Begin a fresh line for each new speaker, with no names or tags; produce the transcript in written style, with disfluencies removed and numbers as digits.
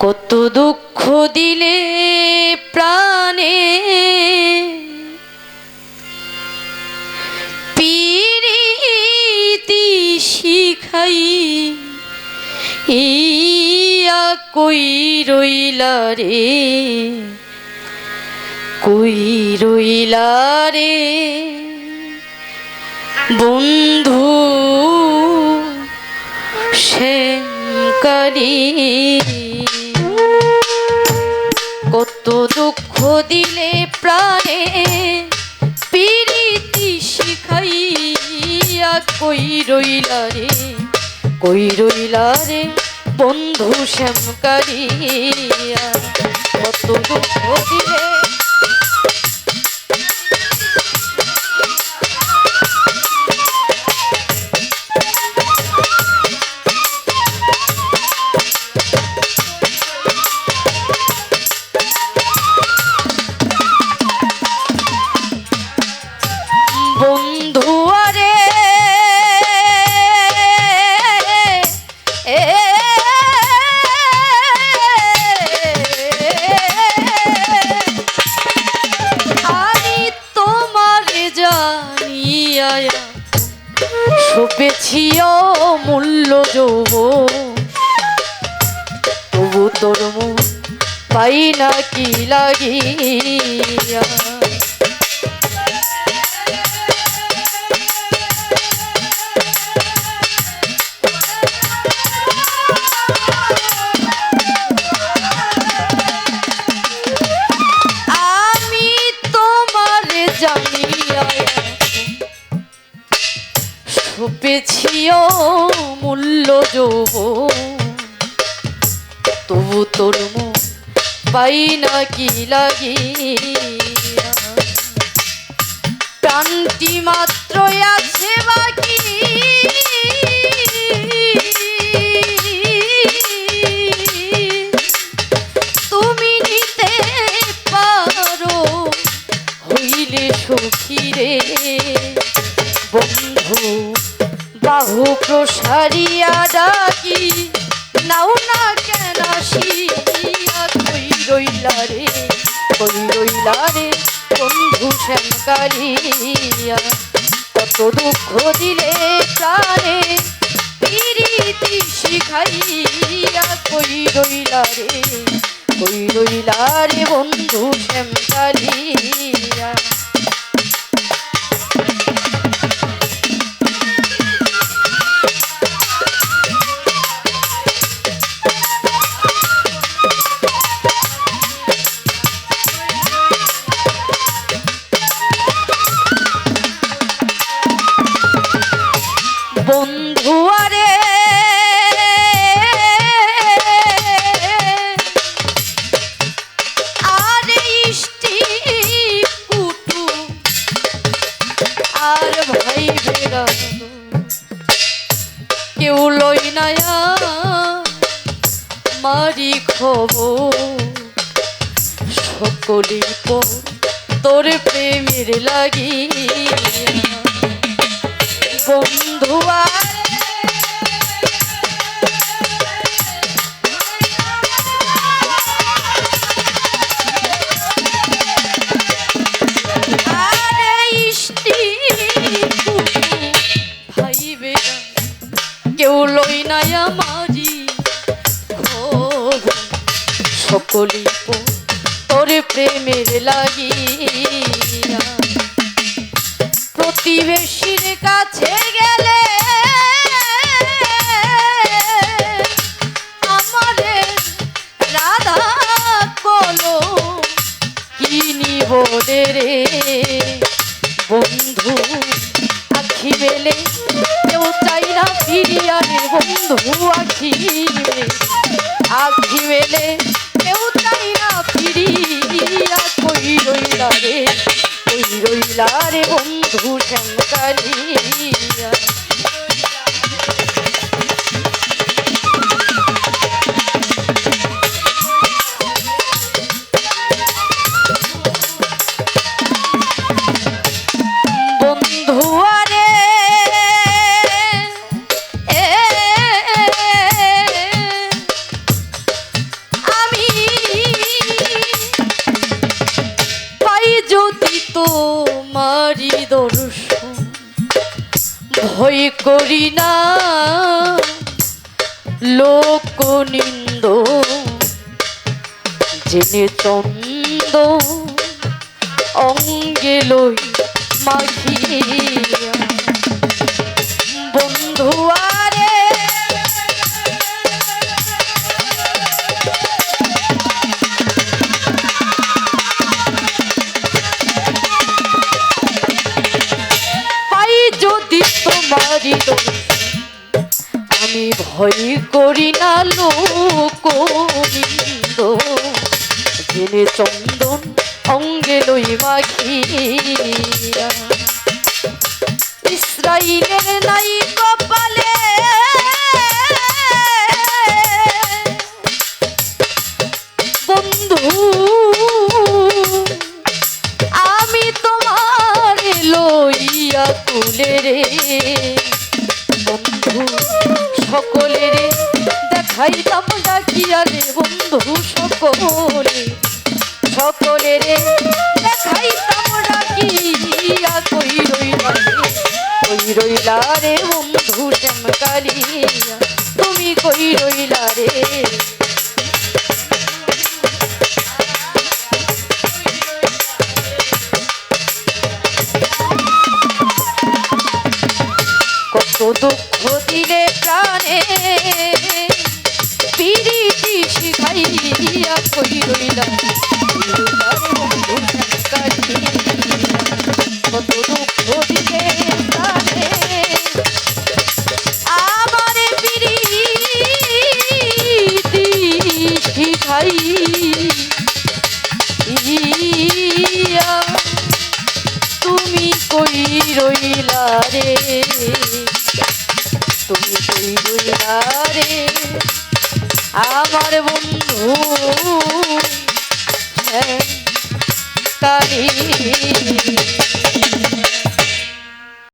কত দুঃখ দিলে প্রাণে পিরিতি শিখাই ইয়া কই রইলা রে, কই রইলা রে বন্ধু শ্যামকালী। কত দুঃখ দিলে প্রাণে পিরিতি শিখাইয়া কই রইলা রে, কই রইলা রে বন্ধু শ্যামকালী। কত দুঃখ দিলে সপেছি অমূল্য যৌবন, তবু তোর মন পাই না কি লাগিয়া। আমি তোমার জানিয়া সপেছি অমূল্য যৌবন, তবু তোর মন পাই না কি লাগিয়া। প্রাণটি মাত্র আছে বাকি, তুমি নিতে পারো হইলে সখী রে বন্ধু। বাহু প্রসারিয়া ডাকি নাও না কেন আসিয়া, কই রইলা রে, কই রইলা রে বন্ধু শ্যামকালী। কত দুঃখ দিলে প্রাণে পিরিতি শিখাইয়া কই রইলা রে, কই রইলা রে বন্ধু শ্যামকালী। বন্ধু আরে আরে ইষ্টি কুটু আর ভাই বেড়া কেউ লই নায়া মারি খবর, সকলের পর তোর প্রেমের লাগি বন্ধু আরে ইষ্টি ভাই বেড়া কেউ লই নাই আমারি সকলি তোর প্রেমের লাগিয়া। প্রতিবেশীর কাছে গেলে আমারে রাধা কলো কি নিব রে বন্ধু। আখি মেলে কেউ চাই না ফিরিয়া রে বন্ধু, আখি মেলে আখি মেলে কেউ চাই না ফিরিয়া কই রইলা রে, কই রইলা রে বন্ধু শ্যামকালী। বন্ধু আরে ভয় করি না লোক নিন্দ, জেনে চন্দ অঙ্গে লই মাখিয়া বন্ধু আরে পাই যদি তোমারি দোষ, আমি ভয় করি না লোক নিন্দ, জেনে চন্দন অঙ্গে লই মাখিয়া ইসরাইলের নাই কপালে বন্ধু, আমি তোমার লইয়া তুলে রে বন্ধু, সকলের দেখাইতাম ডাকিয়া রে বন্ধু, সকলের দেখাইতাম ডাকিয়া কই রইলা রে বন্ধু শ্যামকালিয়া, তুমি কই রইলা রে। কত দুঃখ দিলে প্রাণে পিরিতি শিখাইয়া কই রইলা বন্ধু শ্যামকালিয়া, কত দুঃখ দিলে প্রাণে আমার পিরিতি শিখাইয়া তুমি কই রইলা রে, তুমি কই রইলা রে আমার বন্ধু শ্যামকালী।